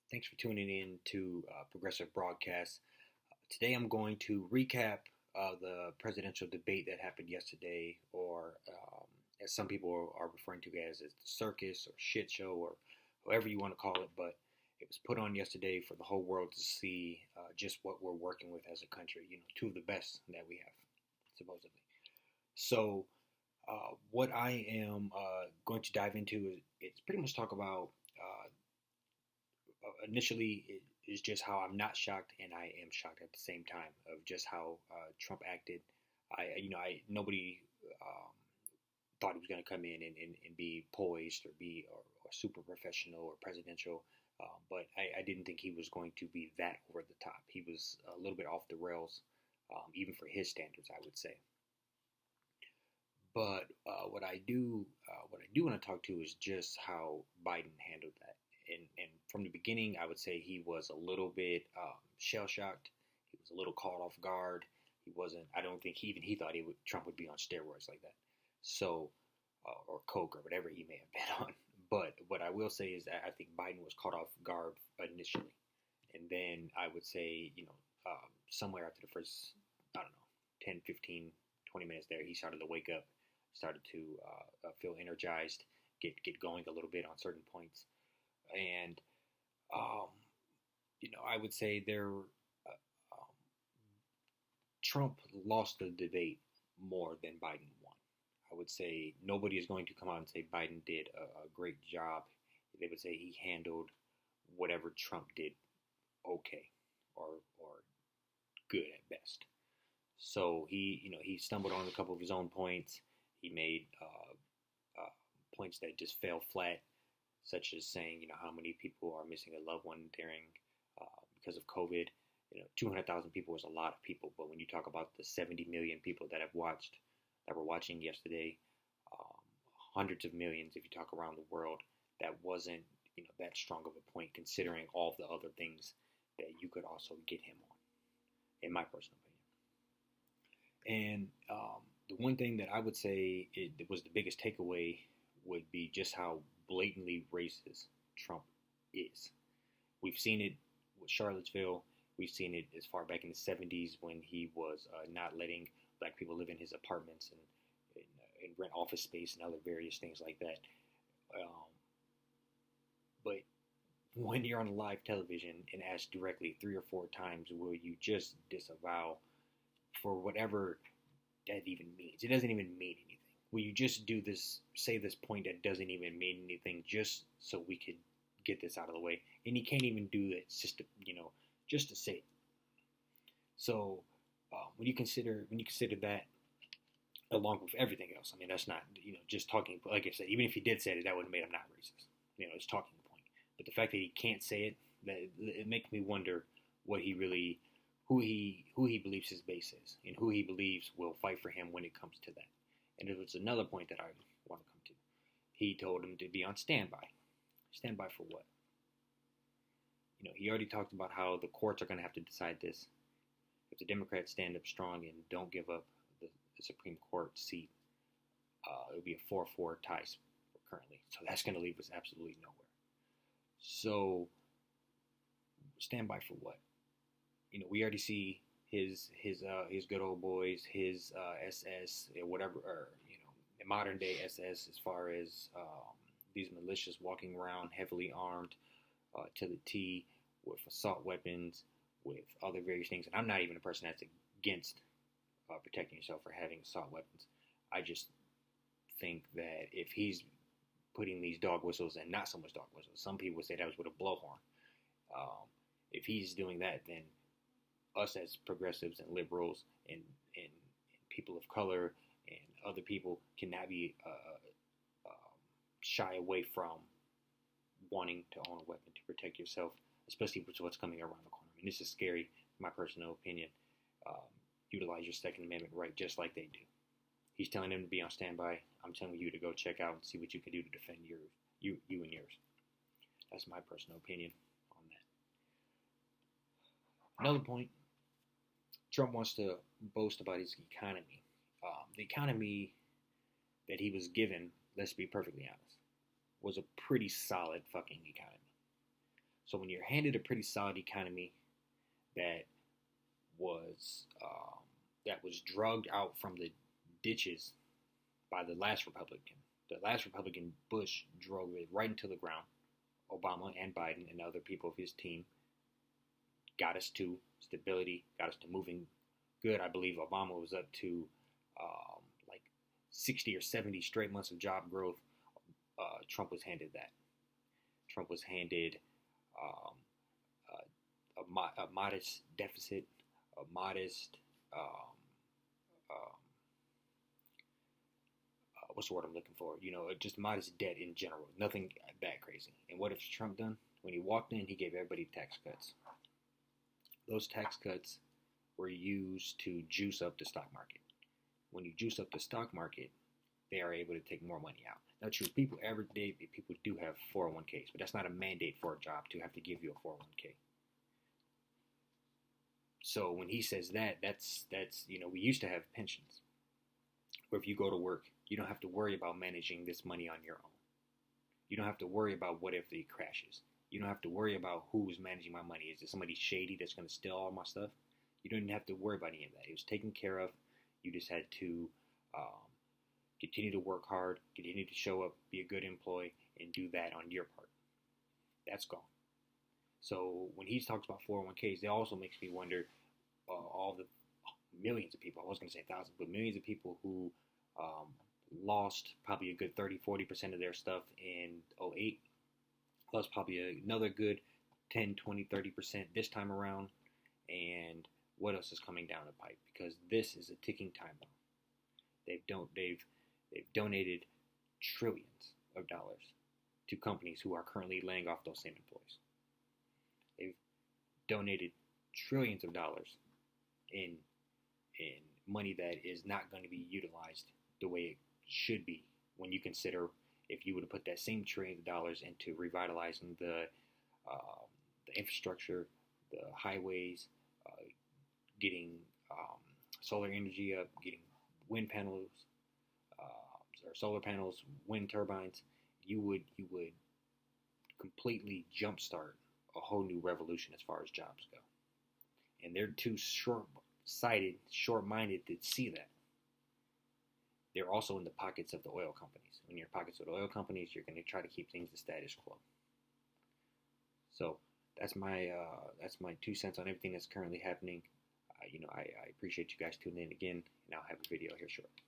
Thanks for tuning in to Progressive Broadcast. Today I'm going to recap the presidential debate that happened yesterday, or as some people are referring to as the circus or shit show or however you want to call it. But it was put on yesterday for the whole world to see just what we're working with as a country. You know, two of the best that we have, supposedly. So, what I am going to dive into is pretty much talk about initially it is just how I'm not shocked and I am shocked at the same time of just how Trump acted. I nobody um, thought he was going to come in and be poised or super professional or presidential, but I didn't think he was going to be that over the top. He was a little bit off the rails, even for his standards, I would say. But what I do want to talk to is just how Biden handled that. And from the beginning, I would say he was a little bit shell shocked. He was a little caught off guard. He wasn't. I don't think he thought Trump would be on steroids like that. So, or coke or whatever he may have been on. But what I will say is that I think Biden was caught off guard initially, and then I would say somewhere after the first I don't know 10, 15, 20 minutes there, he started to wake up, started to feel energized, get going a little bit on certain points, and um, I would say Trump lost the debate more than Biden won. I would say nobody is going to come out and say Biden did a great job. They would say he handled whatever Trump did okay or good at best. So he stumbled on a couple of his own points. He made points that just fell flat, such as saying how many people are missing a loved one during because of COVID. 200,000 people is a lot of people, but when you talk about the 70 million people that were watching yesterday, um, hundreds of millions if you talk around the world, that wasn't that strong of a point considering all the other things that you could also get him on, in my personal opinion. And the one thing that I would say it was the biggest takeaway would be just how blatantly racist Trump is. We've seen it with Charlottesville. We've seen it as far back in the 70s when he was not letting black people live in his apartments and rent office space and other various things like that. But when you're on live television and asked directly 3 or 4 times, will you just disavow for whatever that even means? It doesn't even mean anything. Will you just say this point that doesn't even mean anything just so we could get this out of the way? And he can't even do it just to say it. So when you consider that along with everything else, I mean that's not just talking. Like I said, even if he did say it, that would have made him not racist. It's talking point. But the fact that he can't say it, it makes me wonder what he really, who he believes his base is, and who he believes will fight for him when it comes to that. And there was another point that I want to come to. He told him to be on standby. Standby for what? He already talked about how the courts are going to have to decide this. If the Democrats stand up strong and don't give up the Supreme Court seat, it would be a 4-4 tie currently. So that's going to leave us absolutely nowhere. So stand by for what? We already see his good old boys, his SS, whatever, or modern day SS, as far as these militias walking around heavily armed to the T with assault weapons, with other various things. And I'm not even a person that's against protecting yourself or having assault weapons. I just think that if he's putting these dog whistles, and not so much dog whistles, some people would say that was with a blowhorn. If he's doing that, then us as progressives and liberals and people of color and other people cannot be shy away from wanting to own a weapon to protect yourself, especially with what's coming around the corner. I mean, this is scary, in my personal opinion. Utilize your Second Amendment right just like they do. He's telling them to be on standby. I'm telling you to go check out and see what you can do to defend you and yours. That's my personal opinion on that. Another point, Trump wants to boast about his economy. The economy that he was given, let's be perfectly honest, was a pretty solid fucking economy. So when you're handed a pretty solid economy that was drugged out from the ditches by the last Republican Bush drove it right into the ground. Obama and Biden and other people of his team got us to stability, got us to moving good. I believe Obama was up to like 60 or 70 straight months of job growth. Trump was handed that. Trump was handed um, a modest deficit, a modest, what's the word I'm looking for? Just modest debt in general. Nothing that crazy. And what has Trump done? When he walked in, he gave everybody tax cuts. Those tax cuts were used to juice up the stock market. When you juice up the stock market, they are able to take more money out. Now, true, people every day, people do have 401ks, but that's not a mandate for a job to have to give you a 401k. So when he says that's we used to have pensions, where if you go to work, you don't have to worry about managing this money on your own. You don't have to worry about what if it crashes. You don't have to worry about who's managing my money. Is it somebody shady that's going to steal all my stuff? You don't even have to worry about any of that. It was taken care of. You just had to continue to work hard, continue to show up, be a good employee, and do that on your part. That's gone. So when he talks about 401ks, it also makes me wonder all the millions of people, I was going to say thousands, but millions of people who lost probably a good 30-40% of their stuff in '08, plus probably another good 10, 20, 30% this time around. And what else is coming down the pipe? Because this is a ticking time bomb. They've donated trillions of dollars to companies who are currently laying off those same employees. They've donated trillions of dollars in money that is not going to be utilized the way it should be when you consider if you would have put that same trillion of dollars into revitalizing the infrastructure, the highways, getting solar energy up, getting wind panels, or solar panels, wind turbines, you would completely jumpstart a whole new revolution as far as jobs go. And they're too short-sighted, short-minded to see that. They're also in the pockets of the oil companies. When you're in pockets of the oil companies, you're going to try to keep things the status quo. So that's my 2 cents on everything that's currently happening. I appreciate you guys tuning in again, and I'll have a video here shortly.